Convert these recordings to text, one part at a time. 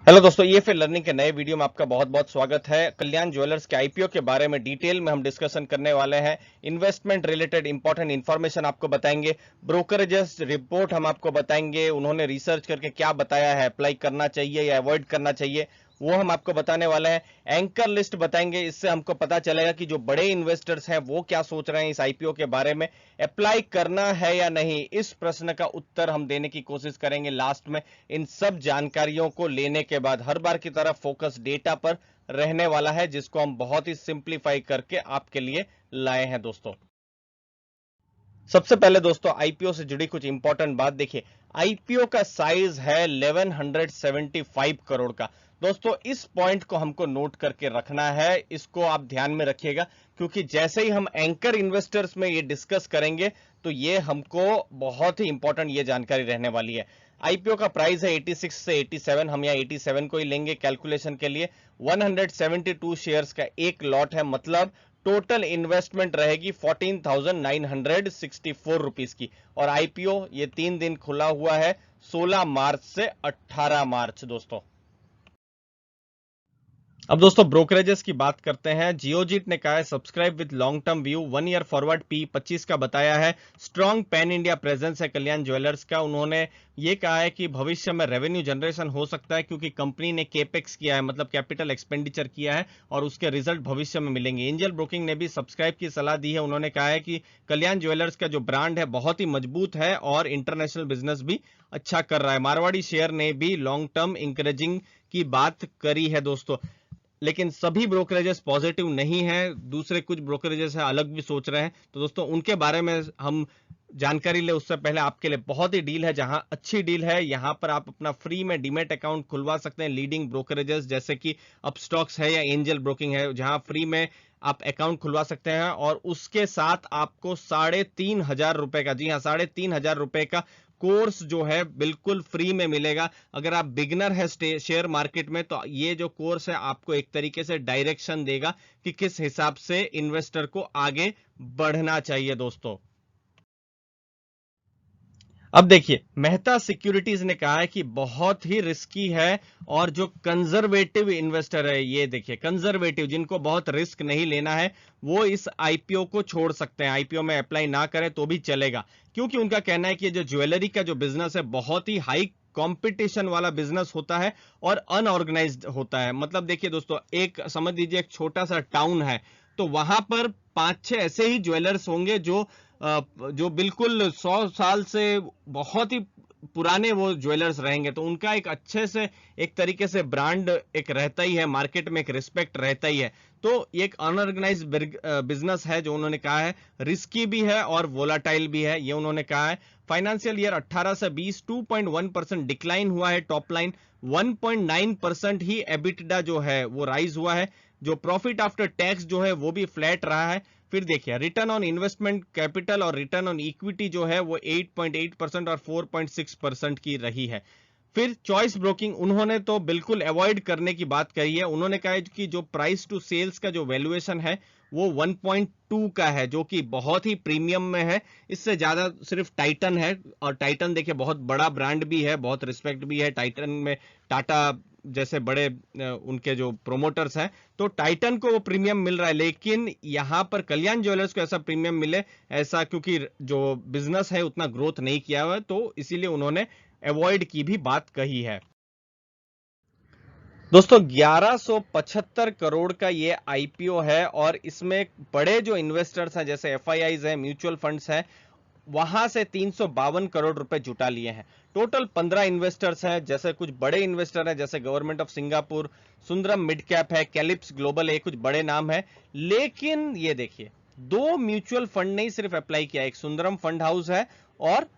Hello दोस्तों, ये फिर लर्निंग के नए वीडियो में आपका बहुत बहुत स्वागत है। कल्याण ज्वेलर्स के आईपीओ के बारे में डिटेल में हम डिस्कशन करने वाले हैं। इन्वेस्टमेंट रिलेटेड इंपॉर्टेंट इंफॉर्मेशन आपको बताएंगे। ब्रोकरेजेस रिपोर्ट हम आपको बताएंगे, उन्होंने रिसर्च करके क्या बताया है, अप्लाई करना चाहिए या अवॉइड करना चाहिए, वो हम आपको बताने वाले हैं। एंकर लिस्ट बताएंगे, इससे हमको पता चलेगा कि जो बड़े इन्वेस्टर्स हैं वो क्या सोच रहे हैं इस आईपीओ के बारे में, अप्लाई करना है या नहीं। इस प्रश्न का उत्तर हम देने की कोशिश करेंगे लास्ट में। इन सब जानकारियों को लेने के बाद हर बार की तरह फोकस डेटा पर रहने वाला है, जिसको हम बहुत ही सिंप्लीफाई करके आपके लिए लाए हैं दोस्तों। सबसे पहले दोस्तों आईपीओ से जुड़ी कुछ इंपॉर्टेंट बात देखिए। आईपीओ का साइज है 1175 करोड़ का। दोस्तों इस पॉइंट को हमको नोट करके रखना है, इसको आप ध्यान में रखिएगा, क्योंकि जैसे ही हम एंकर इन्वेस्टर्स में ये डिस्कस करेंगे तो ये हमको बहुत ही इंपॉर्टेंट ये जानकारी रहने वाली है। आईपीओ का प्राइस है 86 से 87, हम यहाँ 87 को ही लेंगे कैलकुलेशन के लिए। 172 शेयर्स का एक लॉट है, मतलब टोटल इन्वेस्टमेंट रहेगी 14,964 रुपीस की। और आईपीओ ये 3 दिन खुला हुआ है, 16 मार्च से 18 मार्च दोस्तों। अब दोस्तों ब्रोकरेजेस की बात करते हैं। जियोजीत ने कहा है subscribe with long term view, 1 year forward P 25 का बताया है। स्ट्रॉन्ग पैन इंडिया प्रेजेंस है कल्याण ज्वेलर्स का। उन्होंने ये कहा है कि भविष्य में रेवेन्यू जनरेशन हो सकता है, क्योंकि कंपनी ने केपेक्स किया है, मतलब कैपिटल एक्सपेंडिचर किया है, और उसके रिजल्ट भविष्य में मिलेंगे। एंजल ब्रोकिंग ने भी सब्सक्राइब की सलाह दी है। उन्होंने कहा है कि कल्याण ज्वेलर्स का जो ब्रांड है बहुत ही मजबूत है और इंटरनेशनल बिजनेस भी अच्छा कर रहा है। मारवाड़ी शेयर ने भी लॉन्ग टर्म इंकरेजिंग की बात करी है दोस्तों, लेकिन सभी ब्रोकरेजेस पॉजिटिव नहीं है, दूसरे कुछ ब्रोकरेजेस है अलग भी सोच रहे हैं। तो दोस्तों उनके बारे में हम जानकारी ले उससे पहले आपके लिए बहुत ही डील है, जहां अच्छी डील है। यहां पर आप अपना फ्री में डीमेट अकाउंट खुलवा सकते हैं लीडिंग ब्रोकरेजेस जैसे कि अपस्टॉक्स है या एंजल ब्रोकिंग है, जहां फ्री में आप अकाउंट खुलवा सकते हैं। और उसके साथ आपको 3,500 रुपए का, जी हाँ 3,500 रुपए का कोर्स जो है बिल्कुल फ्री में मिलेगा। अगर आप बिगनर है शेयर मार्केट में, तो ये जो कोर्स है आपको एक तरीके से डायरेक्शन देगा कि किस हिसाब से इन्वेस्टर को आगे बढ़ना चाहिए दोस्तों। अब देखिए मेहता सिक्योरिटीज ने कहा है कि बहुत ही रिस्की है, और जो कंजर्वेटिव इन्वेस्टर है, ये देखिए कंजर्वेटिव, जिनको बहुत रिस्क नहीं लेना है, वो इस आईपीओ को छोड़ सकते हैं, आईपीओ में अप्लाई ना करें तो भी चलेगा। क्योंकि उनका कहना है कि जो ज्वेलरी का जो बिजनेस है बहुत ही हाई कंपटीशन वाला बिजनेस होता है और अनऑर्गेनाइज्ड होता है। मतलब देखिए दोस्तों, एक समझ लीजिए एक छोटा सा टाउन है, तो वहां पर 5-6 ऐसे ही ज्वेलर्स होंगे जो बिल्कुल 100 साल से बहुत ही पुराने वो ज्वेलर्स रहेंगे, तो उनका एक अच्छे से एक तरीके से ब्रांड एक रहता ही है, मार्केट में एक रिस्पेक्ट रहता ही है। तो ये एक अनऑर्गेनाइज बिजनेस है, जो उन्होंने कहा है रिस्की भी है और वोलाटाइल भी है, ये उन्होंने कहा है। फाइनेंशियल ईयर 18 से 20 2.1% डिक्लाइन हुआ है टॉप लाइन, 1.9% ही एबिटडा जो है वो राइज हुआ है। जो प्रॉफिट आफ्टर टैक्स जो है वो भी फ्लैट रहा है। फिर देखिए रिटर्न ऑन इन्वेस्टमेंट कैपिटल और रिटर्न ऑन इक्विटी जो है वो 8.8% और 4.6% की रही है। फिर चॉइस ब्रोकिंग उन्होंने तो बिल्कुल अवॉइड करने की बात कही है। उन्होंने कहा है कि जो प्राइस टू सेल्स का जो वैल्यूएशन है वो 1.2 का है, जो कि बहुत ही प्रीमियम में है। इससे ज्यादा सिर्फ टाइटन है, और टाइटन देखिए बहुत बड़ा ब्रांड भी है, बहुत रिस्पेक्ट भी है टाइटन में। टाटा जैसे बड़े उनके जो प्रोमोटर्स हैं, तो टाइटन को वो प्रीमियम मिल रहा है, लेकिन यहां पर कल्याण ज्वेलर्स को ऐसा प्रीमियम मिले ऐसा, क्योंकि जो बिजनेस है उतना ग्रोथ नहीं किया हुआ है, तो इसीलिए उन्होंने अवॉइड की भी बात कही है। दोस्तों 1175 करोड़ का ये आईपीओ है, और इसमें बड़े जो इन्वेस्टर्स हैं जैसे एफआईआईज हैं, म्यूचुअल फंड्स हैं, वहां से 352 करोड़ रुपए जुटा लिए हैं। टोटल 15 इन्वेस्टर्स हैं, जैसे कुछ बड़े इन्वेस्टर हैं जैसे government of Singapore, Sundaram mid cap है, कैलिप्स ग्लोबल है, कुछ बड़े नाम है। लेकिन ये देखिए 2 म्यूचुअल फंड नहीं सिर्फ अप्लाई किया, एक सुंदरम फंड हाउस है और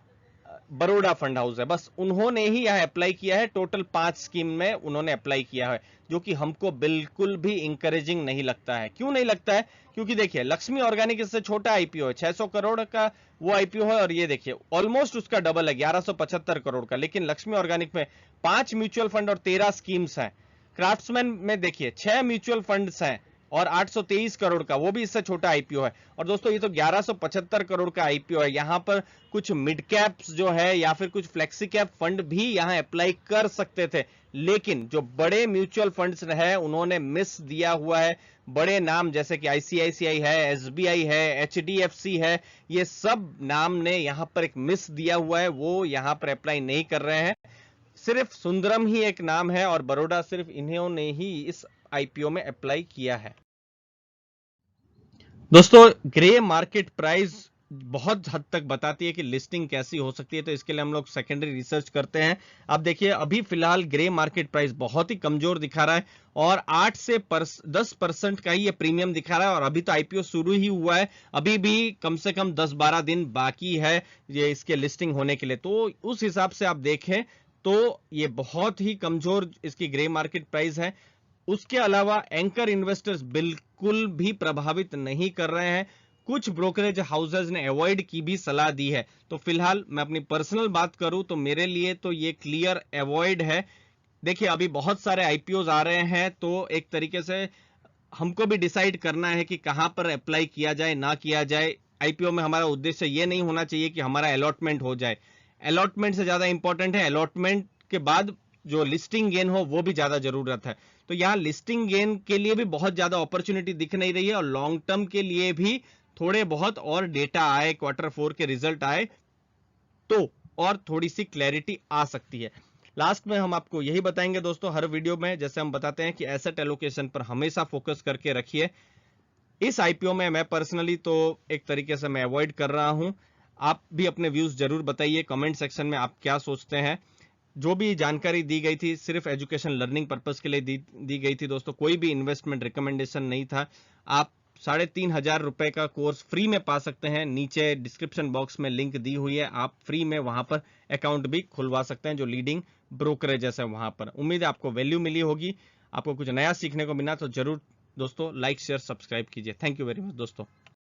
बड़ौदा फंड हाउस है, बस उन्होंने ही यहां अप्लाई किया है। टोटल 5 स्कीम में उन्होंने अप्लाई किया है, जो कि हमको बिल्कुल भी इंकरेजिंग नहीं लगता है। क्यों नहीं लगता है? क्योंकि देखिए लक्ष्मी ऑर्गेनिक इससे छोटा आईपीओ है, 600 करोड़ का वो आईपीओ है, और ये देखिए ऑलमोस्ट उसका डबल है 1175 करोड़ का। लेकिन लक्ष्मी ऑर्गेनिक में 5 म्यूचुअल फंड और 13 स्कीम्स हैं। क्राफ्ट्समैन में देखिए 6 म्यूचुअल फंड्स हैं, और 823 करोड़ का, वो भी इससे छोटा आईपीओ है। और दोस्तों ये तो 1175 करोड़ का आईपीओ है। यहां पर कुछ मिड कैप्स जो है या फिर कुछ फ्लेक्सी कैप फंड भी यहां अप्लाई कर सकते थे, लेकिन जो बड़े म्यूचुअल फंड्स है उन्होंने मिस दिया हुआ है। बड़े नाम जैसे कि आईसीआईसीआई है, एसबीआई है, एचडीएफसी है, ये सब नाम ने यहां पर एक मिस दिया हुआ है, वो यहां पर अप्लाई नहीं कर रहे हैं। सिर्फ सुंदरम ही एक नाम है और बड़ौदा सिर्फ इन्होंने ही इस आईपीओ में अप्लाई किया है। दोस्तों ग्रे मार्केट प्राइस बहुत हद तक बताती है कि लिस्टिंग कैसी हो सकती है, तो इसके लिए हम लोग सेकेंडरी रिसर्च करते हैं। आप देखिए अभी फिलहाल ग्रे मार्केट प्राइस बहुत ही कमजोर दिखा रहा है और 8 से 10% का ही ये प्रीमियम दिखा रहा है, और अभी तो आईपीओ शुरू ही हुआ है, अभी भी कम से कम 10-12 दिन बाकी है ये इसके लिस्टिंग होने के लिए। तो उस हिसाब से आप देखें तो ये बहुत ही कमजोर इसकी ग्रे मार्केट प्राइस है। उसके अलावा एंकर इन्वेस्टर्स बिल्कुल भी प्रभावित नहीं कर रहे हैं, कुछ ब्रोकरेज हाउसेज ने अवॉइड की भी सलाह दी है। तो फिलहाल मैं अपनी पर्सनल बात करूं तो मेरे लिए तो ये क्लियर अवॉइड है। देखिए अभी बहुत सारे आईपीओज आ रहे हैं, तो एक तरीके से हमको भी डिसाइड करना है कि कहां पर अप्लाई किया जाए ना किया जाए। आईपीओ में हमारा उद्देश्य ये नहीं होना चाहिए कि हमारा अलॉटमेंट हो जाए, अलॉटमेंट से ज्यादा इंपॉर्टेंट है अलॉटमेंट के बाद जो लिस्टिंग गेन हो वो भी ज्यादा जरूरत है। तो यहाँ लिस्टिंग गेन के लिए भी बहुत ज्यादा अपॉर्चुनिटी दिख नहीं रही है, और लॉन्ग टर्म के लिए भी थोड़े बहुत और डेटा आए, Q4 के रिजल्ट आए तो और थोड़ी सी क्लैरिटी आ सकती है। लास्ट में हम आपको यही बताएंगे दोस्तों हर वीडियो में, जैसे हम बताते हैं कि एसेट एलोकेशन पर हमेशा फोकस करके रखिए। इस आईपीओ में मैं पर्सनली तो एक तरीके से मैं अवॉइड कर रहा हूं। आप भी अपने व्यूज जरूर बताइए कमेंट सेक्शन में, आप क्या सोचते हैं। जो भी जानकारी दी गई थी सिर्फ एजुकेशन लर्निंग पर्पस के लिए दी गई थी दोस्तों, कोई भी इन्वेस्टमेंट रिकमेंडेशन नहीं था। आप 3,500 रुपए का कोर्स फ्री में पा सकते हैं, नीचे डिस्क्रिप्शन बॉक्स में लिंक दी हुई है, आप फ्री में वहां पर अकाउंट भी खुलवा सकते हैं जो लीडिंग ब्रोकरेज है वहां पर। उम्मीद है आपको वैल्यू मिली होगी, आपको कुछ नया सीखने को मिला, तो जरूर दोस्तों लाइक शेयर सब्सक्राइब कीजिए। थैंक यू वेरी मच दोस्तों।